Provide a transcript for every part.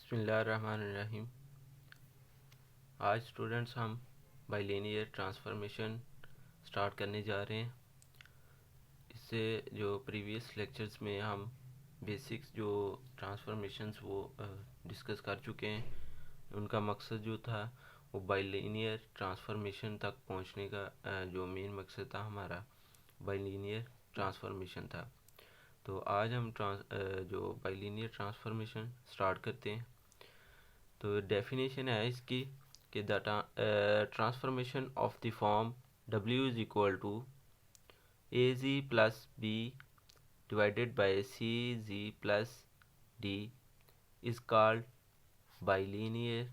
बिस्मिल्लाहिर्रहमानिर्रहीम। आज स्टूडेंट्स हम बाइलिनियर ट्रांसफॉर्मेशन स्टार्ट करने जा रहे हैं। इससे जो प्रीवियस लेक्चर्स में हम बेसिक्स जो ट्रांसफॉर्मेशंस वो डिस्कस कर चुके हैं, उनका मकसद जो था वो बाइलिनियर ट्रांसफॉर्मेशन तक पहुंचने का जो मेन मकसद था हमारा बाइलिनियर ट्रांसफॉर्मेशन था। तो आज हम जो बाइलिनियर ट्रांसफॉर्मेशन स्टार्ट करते हैं। तो डेफिनेशन है इसकी कि the transformation of the form W is equal to AZ plus B divided by CZ plus D is called bilinear.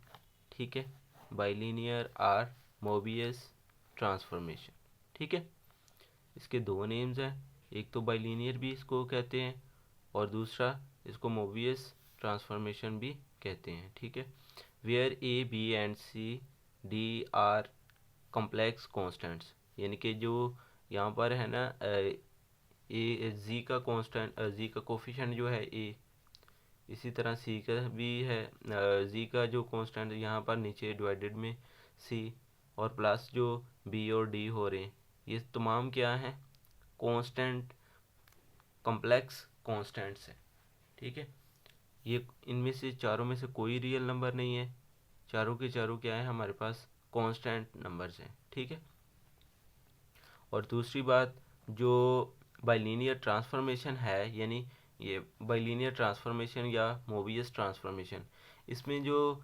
ठीक है, बाइलिनियर आर मोबियस ट्रांसफॉर्मेशन। ठीक है, इसके दो नेम्स हैं, एक तो बाइलिनियर भी इसको कहते हैं और दूसरा इसको मोबियस ट्रांसफॉर्मेशन भी कहते हैं। ठीक है, where A, B and C, D are complex constants, यानी कि जो यहाँ पर है ना ए जी का कॉन्स्टेंट, जी का कोफिशिएंट जो है A, इसी तरह C का भी है, जी का जो कॉन्स्टेंट यहाँ पर नीचे डिवाइडेड में C और प्लस जो B और D हो रहे हैं, ये तमाम क्या हैं, कांस्टेंट कॉम्प्लेक्स कांस्टेंट्स है। ठीक है, ये इनमें से चारों में से कोई रियल नंबर नहीं है, चारों के चारों क्या है हमारे पास कांस्टेंट नंबर्स हैं। ठीक है, और दूसरी बात, जो बाइलिनियर ट्रांसफॉर्मेशन है, यानी ये बाइलिनियर ट्रांसफॉर्मेशन या मोबियस ट्रांसफॉर्मेशन, इसमें जो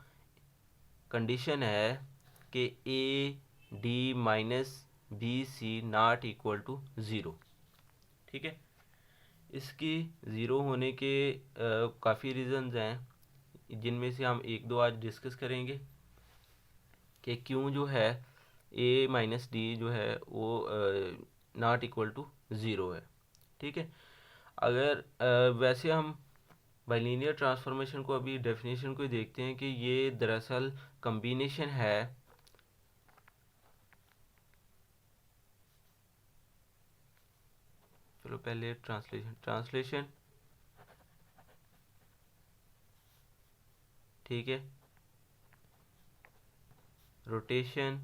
कंडीशन है कि A D minus B C not equal to zero. ठीक है, इसकी ज़ीरो होने के काफ़ी रीज़न्स हैं, जिनमें से हम एक दो आज डिस्कस करेंगे कि क्यों जो है A माइनस डी जो है वो नॉट इक्वल टू ज़ीरो है। ठीक है, अगर वैसे हम बाइलिनियर ट्रांसफॉर्मेशन को अभी डेफिनेशन को ही देखते हैं कि ये दरअसल कम्बिनेशन है चलो पहले ट्रांसलेशन। ठीक है, रोटेशन,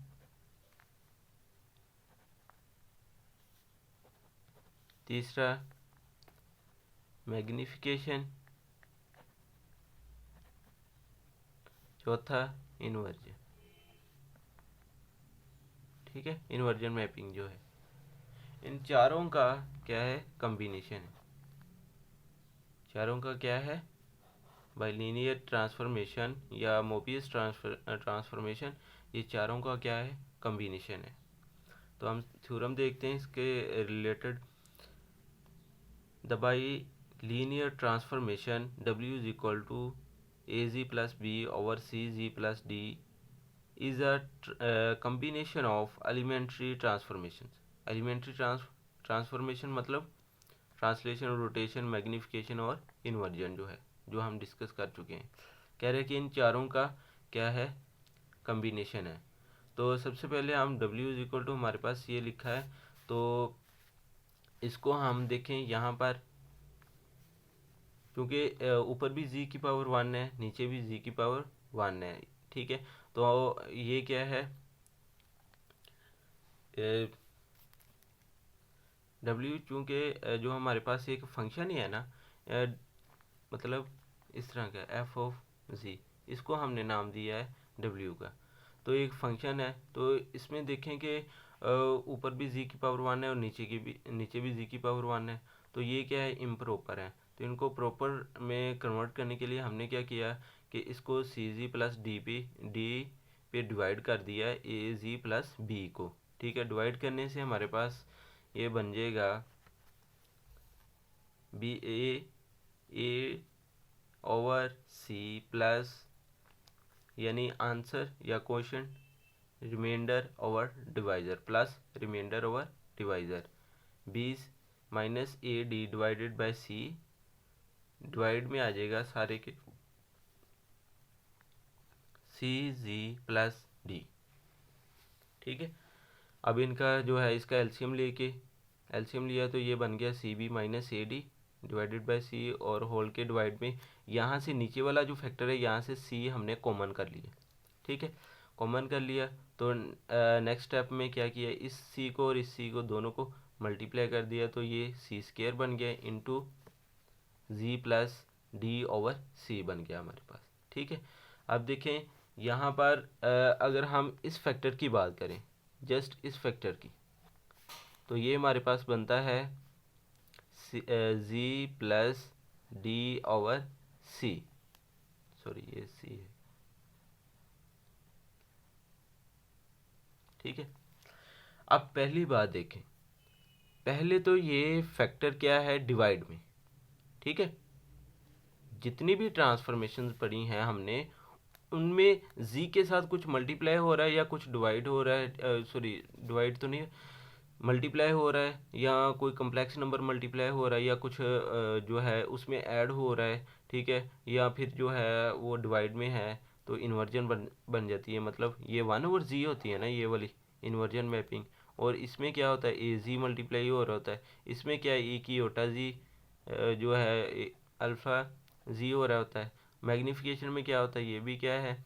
तीसरा मैग्निफिकेशन, चौथा इन्वर्जन। ठीक है, इन्वर्जन मैपिंग जो है, इन चारों का क्या है, कम्बिनेशन है। चारों का क्या है, बाइलिनियर ट्रांसफॉर्मेशन या मोबियस ट्रांसफॉर्मेशन, ये चारों का क्या है, कम्बिनेशन है। तो हम थ्योरम देखते हैं इसके related. The bilinear transformation W is equal to AZ plus B over CZ plus D is a combination of elementary transformations। elementary transformation मतलब ट्रांसलेशन, रोटेशन, मैग्निफिकेशन और इन्वर्जन जो है, जो हम डिस्कस कर चुके हैं। कह रहे हैं कि इन चारों का क्या है, कम्बिनेशन है। तो सबसे पहले हम W इज इक्वल टू, हमारे पास ये लिखा है, तो इसको हम देखें यहाँ पर, क्योंकि ऊपर भी Z की पावर 1 है, नीचे भी Z की पावर 1 है। ठीक है, तो ये क्या है, W चूँकि जो हमारे पास एक फंक्शन ही है ना, मतलब इस तरह का f ऑफ z, इसको हमने नाम दिया है W का। तो एक फंक्शन है, तो इसमें देखें कि ऊपर भी Z की पावर 1 है और नीचे भी Z की पावर 1 है, तो ये क्या है, इम्प्रॉपर है। तो इनको प्रॉपर में कन्वर्ट करने के लिए हमने क्या किया कि इसको CZ प्लस D पे डिवाइड कर दिया AZ प्लस B को। ठीक है, डिवाइड करने से हमारे पास ये बन जाएगा A ओवर C प्लस, यानी आंसर या question, remainder over divisor plus remainder over divisor, 20 minus AD divided by C, divide में आ जाएगा सारे के CZ प्लस D। ठीक है, अब इनका जो है इसका एलसीएम लिया तो ये बन गया CB minus AD divided by C, और होल के डिवाइड में यहाँ से नीचे वाला जो फैक्टर है यहाँ से सी हमने कॉमन कर लिया, ठीक है, कॉमन कर लिया। तो नेक्स्ट स्टेप में क्या किया, इस सी को और इस सी को दोनों को मल्टीप्लाई कर दिया, तो ये सी स्क्वायर बन गया into G plus D over सी बन गया हमारे पास, ठीक है। अब देखें यहाँ पर अगर हम इस फैक्टर की बात करें, जस्ट इस फैक्टर की, तो ये हमारे पास बनता है जी प्लस डी ओवर सी, सॉरी ये सी है, ठीक है। अब पहली बात देखें, पहले तो ये फैक्टर क्या है डिवाइड में, ठीक है। जितनी भी ट्रांसफॉर्मेशन पढ़ी हैं हमने उनमें z के साथ कुछ मल्टीप्लाई हो रहा है या कुछ डिवाइड हो रहा है, सॉरी डिवाइड तो नहीं, मल्टीप्लाई हो रहा है, या कोई कम्प्लेक्स नंबर मल्टीप्लाई हो रहा है, या कुछ जो है उसमें ऐड हो रहा है, ठीक है, या फिर जो है वो डिवाइड में है तो इन्वर्जन बन जाती है, मतलब ये 1/z होती है ना ये वाली इन्वर्जन मैपिंग, और इसमें क्या होता है ए जी मल्टीप्लाई हो रहा होता है, इसमें क्या है ए की ओटा जी जो है अल्फ़ा जी हो रहा होता है। मैग्नीफिकेशन में क्या होता है, ये भी क्या है,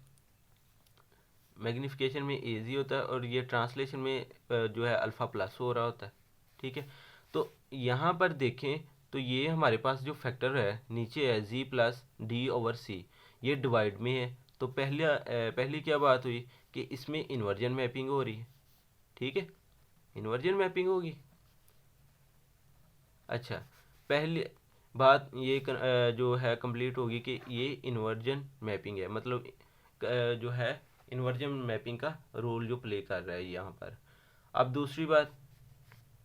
मैग्नीफिकेशन में ए जी होता है, और ये ट्रांसलेशन में जो है अल्फ़ा प्लस हो रहा होता है, ठीक है। तो यहाँ पर देखें तो ये हमारे पास जो फैक्टर है नीचे है जी प्लस डी ओवर सी, ये डिवाइड में है, तो पहली क्या बात हुई कि इसमें इन्वर्जन मैपिंग हो रही है, ठीक है, इन्वर्जन मैपिंग होगी। अच्छा, पहली बात ये जो है कंप्लीट होगी कि ये इन्वर्जन मैपिंग है, मतलब जो है इन्वर्जन मैपिंग का रोल जो प्ले कर रहा है यहाँ पर। अब दूसरी बात,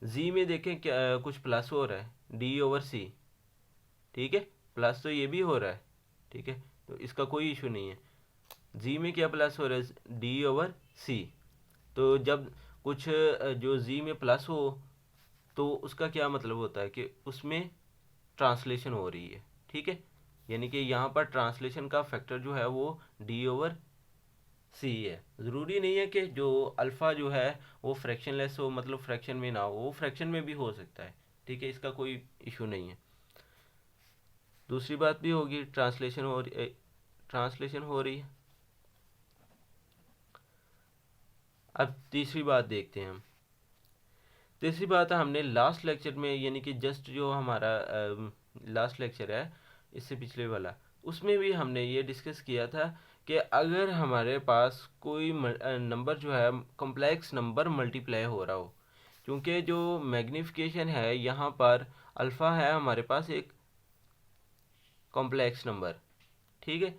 जी में देखें क्या कुछ प्लस हो रहा है डी ओवर सी, ठीक है, प्लस तो ये भी हो रहा है, ठीक है, तो इसका कोई इशू नहीं है। जी में क्या प्लस हो रहा है, डी ओवर सी, तो जब कुछ जो जी में प्लस हो तो उसका क्या मतलब होता है कि उसमें ट्रांसलेशन हो रही है, ठीक है, यानी कि यहाँ पर ट्रांसलेशन का फैक्टर जो है वो डी ओवर सी है। ज़रूरी नहीं है कि जो अल्फ़ा जो है वो फ्रैक्शनलेस हो, मतलब फ्रैक्शन में ना हो, वो फ्रैक्शन में भी हो सकता है, ठीक है, इसका कोई इशू नहीं है। दूसरी बात भी होगी, ट्रांसलेशन हो रही है। अब तीसरी बात देखते हैं हम। तीसरी बात है, हमने लास्ट लेक्चर में यानी कि जस्ट जो हमारा लास्ट लेक्चर है इससे पिछले वाला, उसमें भी हमने ये डिस्कस किया था कि अगर हमारे पास कोई नंबर जो है कॉम्प्लेक्स नंबर मल्टीप्लाई हो रहा हो, क्योंकि जो मैग्नीफिकेशन है यहाँ पर अल्फ़ा है हमारे पास एक कॉम्प्लेक्स नंबर, ठीक है,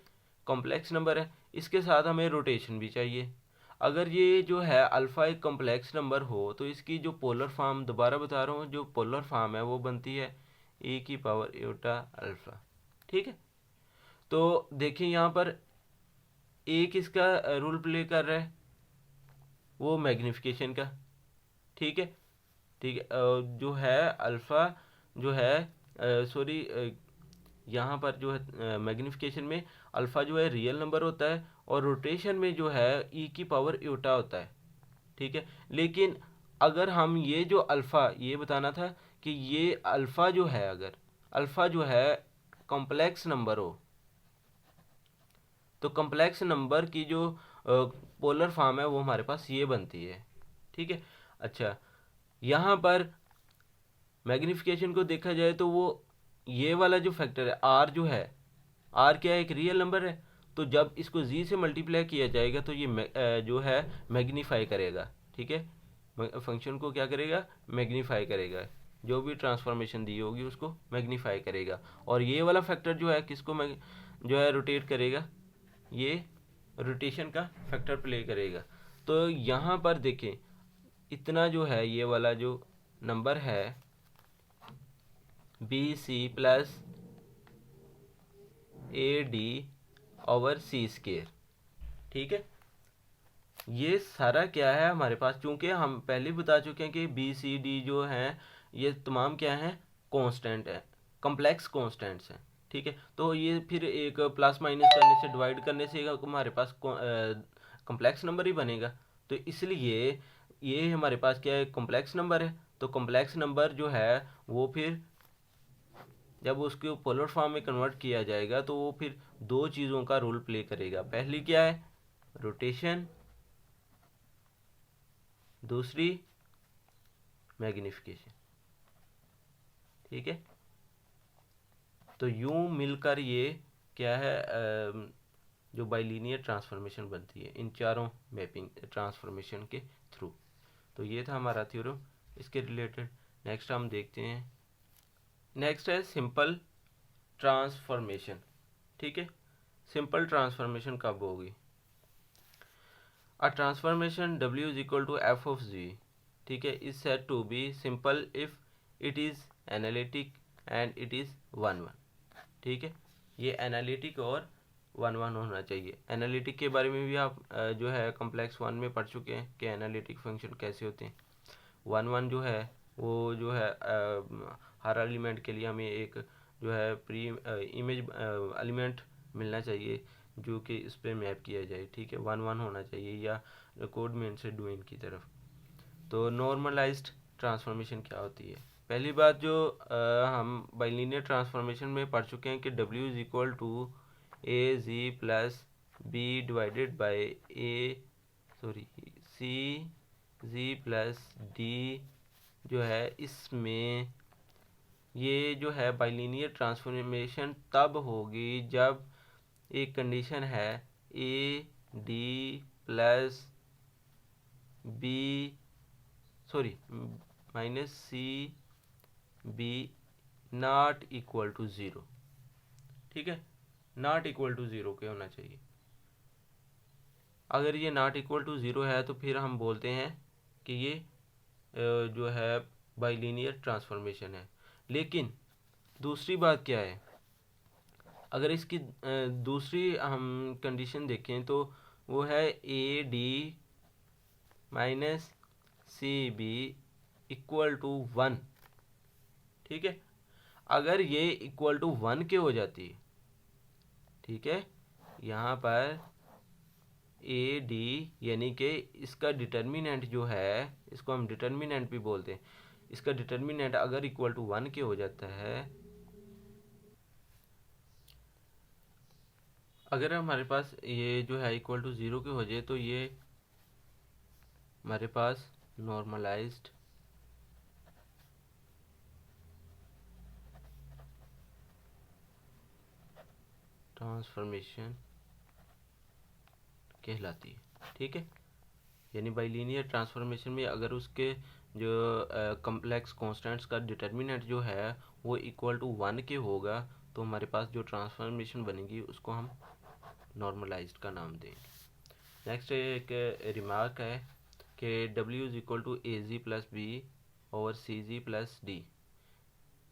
कॉम्प्लेक्स नंबर है, इसके साथ हमें रोटेशन भी चाहिए। अगर ये जो है अल्फ़ा एक कॉम्प्लेक्स नंबर हो तो इसकी जो पोलर फॉर्म, दोबारा बता रहा हूँ, जो पोलर फॉर्म है वो बनती है ए की पावर एटा अल्फ़ा, ठीक है। तो देखिए यहाँ पर ए किसका रोल प्ले कर रहा है, वो मैग्नीफिकेशन का, ठीक है, ठीक है, जो है अल्फ़ा जो है सॉरी यहाँ पर जो है मैग्नीफिकेशन में अल्फ़ा जो है रियल नंबर होता है, और रोटेशन में जो है ई की पावर एटा होता है, ठीक है। लेकिन अगर हम ये जो अल्फ़ा, ये बताना था कि ये अल्फ़ा जो है, अगर अल्फ़ा जो है कॉम्प्लेक्स नंबर हो तो कॉम्प्लेक्स नंबर की जो पोलर फॉर्म है वो हमारे पास ये बनती है, ठीक है। अच्छा, यहाँ पर मैग्नीफिकेशन को देखा जाए तो वो ये वाला जो फैक्टर है आर जो है, आर क्या है, एक रियल नंबर है, तो जब इसको जी से मल्टीप्लाई किया जाएगा तो ये जो है मैग्नीफाई करेगा, ठीक है, फंक्शन को क्या करेगा, मैग्नीफाई करेगा, जो भी ट्रांसफॉर्मेशन दी होगी उसको मैग्नीफाई करेगा, और ये वाला फैक्टर जो है किसको जो है रोटेट करेगा, ये रोटेशन का फैक्टर प्ले करेगा। तो यहाँ पर देखें इतना जो है ये वाला जो नंबर है B C plus A D over C square, ठीक है, ये सारा क्या है हमारे पास, चूंकि हम पहले बता चुके हैं कि बी सी डी जो हैं ये तमाम क्या हैं, कांस्टेंट है, कॉम्प्लेक्स कांस्टेंट्स हैं, ठीक है। तो ये फिर एक प्लस माइनस करने से, डिवाइड करने से हमारे पास कॉम्प्लेक्स नंबर ही बनेगा, तो इसलिए ये हमारे पास क्या है, कॉम्प्लेक्स नंबर है, तो कॉम्प्लेक्स नंबर जो है वो फिर जब उसको पोलर फॉर्म में कन्वर्ट किया जाएगा तो वो फिर दो चीज़ों का रोल प्ले करेगा। पहली क्या है, रोटेशन, दूसरी मैग्निफिकेशन। ठीक है, तो यूं मिलकर ये क्या है, जो बाइलीनियर ट्रांसफॉर्मेशन बनती है इन चारों मैपिंग ट्रांसफॉर्मेशन के थ्रू। तो ये था हमारा थ्योरम इसके रिलेटेड। नेक्स्ट हम देखते हैं, नेक्स्ट है सिंपल ट्रांसफॉर्मेशन। ठीक है, सिंपल ट्रांसफॉर्मेशन कब होगी? A transformation W is equal to f of z, ठीक है, is said to be simple if it is analytic and it is 1 1। ठीक है, ये एनालिटिक और 1 1 होना चाहिए। एनालिटिक के बारे में भी आप जो है कॉम्प्लेक्स 1 में पढ़ चुके हैं कि एनालिटिक फंक्शन कैसे होते हैं। 1 1 जो है वो जो है हर एलिमेंट के लिए हमें एक जो है प्री इमेज एलिमेंट मिलना चाहिए जो कि इस पर मैप किया जाए। ठीक है, 1 1 होना चाहिए या कोड में से डोमेन की तरफ। तो नॉर्मलाइज्ड ट्रांसफॉर्मेशन क्या होती है? पहली बात जो हम बाइलिनियर ट्रांसफॉर्मेशन में पढ़ चुके हैं कि W is equal to A G plus B divided by C G plus D जो है, इसमें ये जो है बाइलिनियर ट्रांसफॉर्मेशन तब होगी जब एक कंडीशन है A D plus B minus C B not equal to zero. ठीक है, नॉट इक्वल टू ज़ीरो के होना चाहिए। अगर ये नॉट इक्वल टू ज़ीरो है तो फिर हम बोलते हैं कि ये जो है बाइलिनियर ट्रांसफॉर्मेशन है। लेकिन दूसरी बात क्या है, अगर इसकी दूसरी हम कंडीशन देखें तो वो है A D minus C B equal to 1। ठीक है, अगर ये इक्वल टू 1 के हो जाती है, ठीक है, यहाँ पर ए डी यानी कि इसका डिटर्मिनेंट जो है, इसको हम डिटर्मिनेंट भी बोलते हैं, इसका डिटर्मिनेंट अगर इक्वल टू 1 के हो जाता है, अगर हमारे पास ये जो है इक्वल टू 0 के हो जाए तो ये हमारे पास नॉर्मलाइज्ड ट्रांसफॉर्मेशन कहलाती है। ठीक है, यानी बाइलिनियर ट्रांसफॉर्मेशन में अगर उसके जो कॉम्प्लेक्स कॉन्स्टेंट्स का डिटर्मिनेंट जो है वो इक्वल टू 1 के होगा तो हमारे पास जो ट्रांसफॉर्मेशन बनेगी उसको हम नॉर्मलाइज्ड का नाम देंगे। नेक्स्ट एक रिमार्क है कि W is equal to A G plus B और सी जी प्लस डी।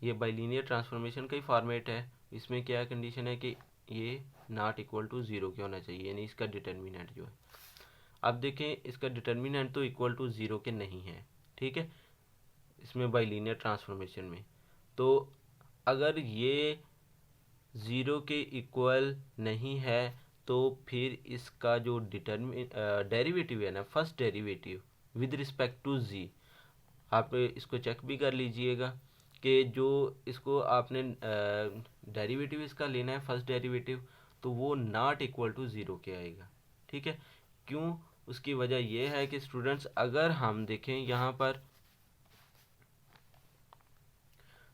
ये बाइलिनियर ट्रांसफॉर्मेशन का ही फॉर्मेट है। इसमें क्या कंडीशन है कि ये नॉट इक्वल टू 0 के होना चाहिए, यानी इसका डिटर्मिनेंट जो है। अब देखें, इसका डिटर्मिनेंट तो इक्वल टू 0 के नहीं है। ठीक है, इसमें बाइलिनियर ट्रांसफॉर्मेशन में तो अगर ये 0 के इक्वल नहीं है तो फिर इसका जो डेरिवेटिव है ना, first derivative with respect to G, आप इसको चेक भी कर लीजिएगा कि जो इसको आपने डेरिवेटिव इसका लेना है फर्स्ट डेरिवेटिव, तो वो नॉट इक्वल टू 0 के आएगा। ठीक है, क्यों? उसकी वजह यह है कि स्टूडेंट्स अगर हम देखें यहाँ पर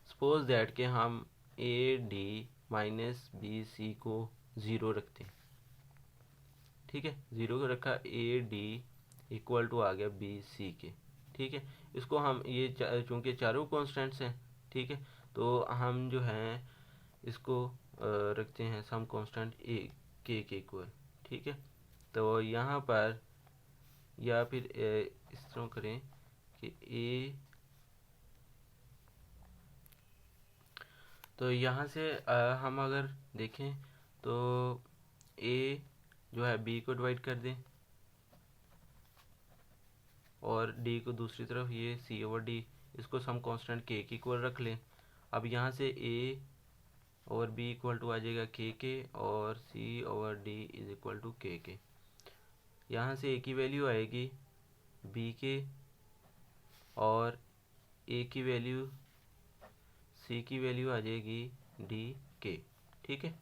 सपोज दैट कि हम A D minus B C को 0 रखते हैं। ठीक है, 0 को रखा, ए डी इक्वल टू आ गया बी सी के। ठीक है, इसको हम ये चूँकि चारों कॉन्स्टेंट्स हैं, ठीक है, तो हम जो हैं इसको रखते हैं सम कांस्टेंट ए के इक्वल। ठीक है, तो यहाँ पर या फिर इस तरह करें कि ए, तो यहाँ से हम अगर देखें तो ए जो है बी को डिवाइड कर दें और डी को दूसरी तरफ, ये सी ओवर डी, इसको सम कांस्टेंट के इक्वल रख लें। अब यहाँ से ए और बी इक्वल टू आ जाएगा के और C over D is equal to K. यहाँ से ए की वैल्यू आएगी बी के और ए की वैल्यू, सी की वैल्यू आ जाएगी डी के। ठीक है,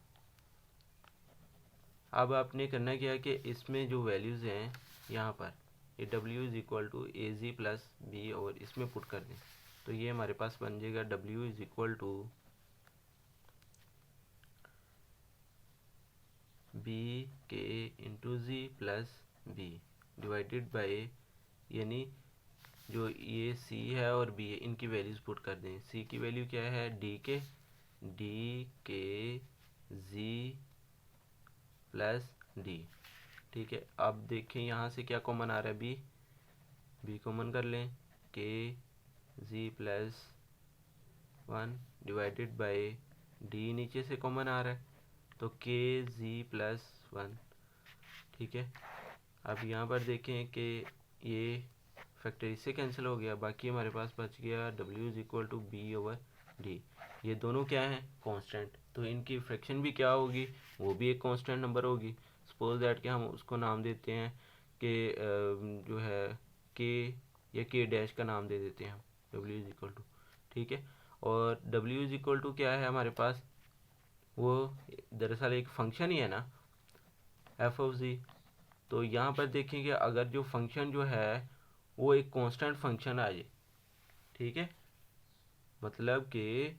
अब आपने करना क्या है कि इसमें जो वैल्यूज़ हैं यहाँ पर ये w is equal to A G plus B और इसमें पुट कर दें, तो ये हमारे पास बन जाएगा w is equal to B K into G plus B divided by, यानी जो ये सी है और बी है इनकी वैल्यूज़ पुट कर दें। सी की वैल्यू क्या है डी के जी प्लस डी। ठीक है, अब देखें यहाँ से क्या कॉमन आ रहा है, बी कॉमन कर लें, के जी प्लस 1 डिवाइडेड बाय डी नीचे से कॉमन आ रहा है तो के जी प्लस 1। ठीक है, अब यहाँ पर देखें कि ये फैक्टर इससे कैंसिल हो गया, बाकी हमारे पास बच गया w is equal to B over D. ये दोनों क्या हैं कांस्टेंट, तो इनकी फ्रैक्शन भी क्या होगी, वो भी एक कांस्टेंट नंबर होगी। सपोज दैट कि हम उसको नाम देते हैं कि जो है के या के डैश का नाम दे देते हैं हम w इज़ इक्वल टू। ठीक है, और w इज़ इक्वल टू क्या है हमारे पास, वो दरअसल एक फंक्शन ही है ना एफ ऑफ जी। तो यहाँ पर देखेंगे अगर जो फंक्शन जो है वो एक कांस्टेंट फंक्शन आ जाए, ठीक है, मतलब कि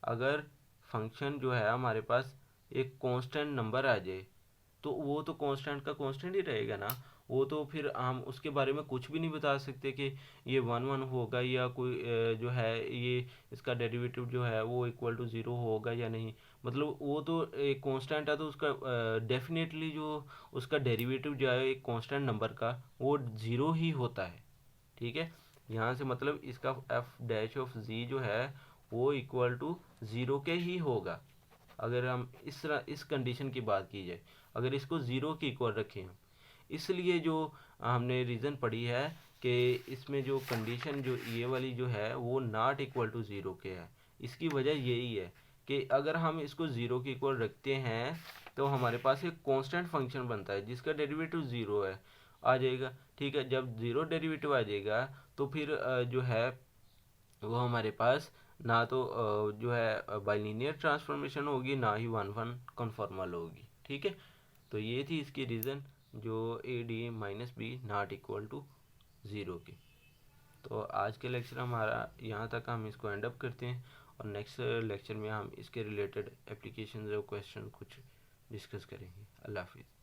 अगर फंक्शन जो है हमारे पास एक कांस्टेंट नंबर आ जाए तो वो तो कांस्टेंट का कांस्टेंट ही रहेगा ना, वो तो फिर हम उसके बारे में कुछ भी नहीं बता सकते कि ये 1 होगा या कोई जो है ये इसका डेरिवेटिव जो है वो इक्वल टू 0 होगा या नहीं। मतलब वो तो एक कांस्टेंट है तो उसका डेफिनेटली जो उसका डेरिवेटिव जो है एक कांस्टेंट नंबर का वो 0 ही होता है। ठीक है, यहाँ से मतलब इसका एफ डैश ऑफ जी जो है वो इक्वल टू 0 के ही होगा। अगर हम इस कंडीशन की बात की जाए, अगर इसको 0 के इक्वल रखें हम, इसलिए जो हमने रीज़न पढ़ी है कि इसमें जो कंडीशन जो ये वाली जो है वो नॉट इक्वल टू 0 के है। इसकी वजह यही है कि अगर हम इसको 0 के इक्वल रखते हैं तो हमारे पास एक कांस्टेंट फंक्शन बनता है जिसका डेरिवेटिव 0 है आ जाएगा। ठीक है, जब 0 डेरिवेटिव आ जाएगा तो फिर जो है वो हमारे पास ना तो जो है बाइलिनियर ट्रांसफॉर्मेशन होगी ना ही 1 कन्फॉर्मल होगी। ठीक है, तो ये थी इसकी रीज़न जो A D minus B not equal to 0 की। तो आज के लेक्चर हमारा यहाँ तक, हम इसको एंड अप करते हैं और नेक्स्ट लेक्चर में हम इसके रिलेटेड एप्लीकेशन और क्वेश्चन कुछ डिस्कस करेंगे। अल्लाह हाफिज़।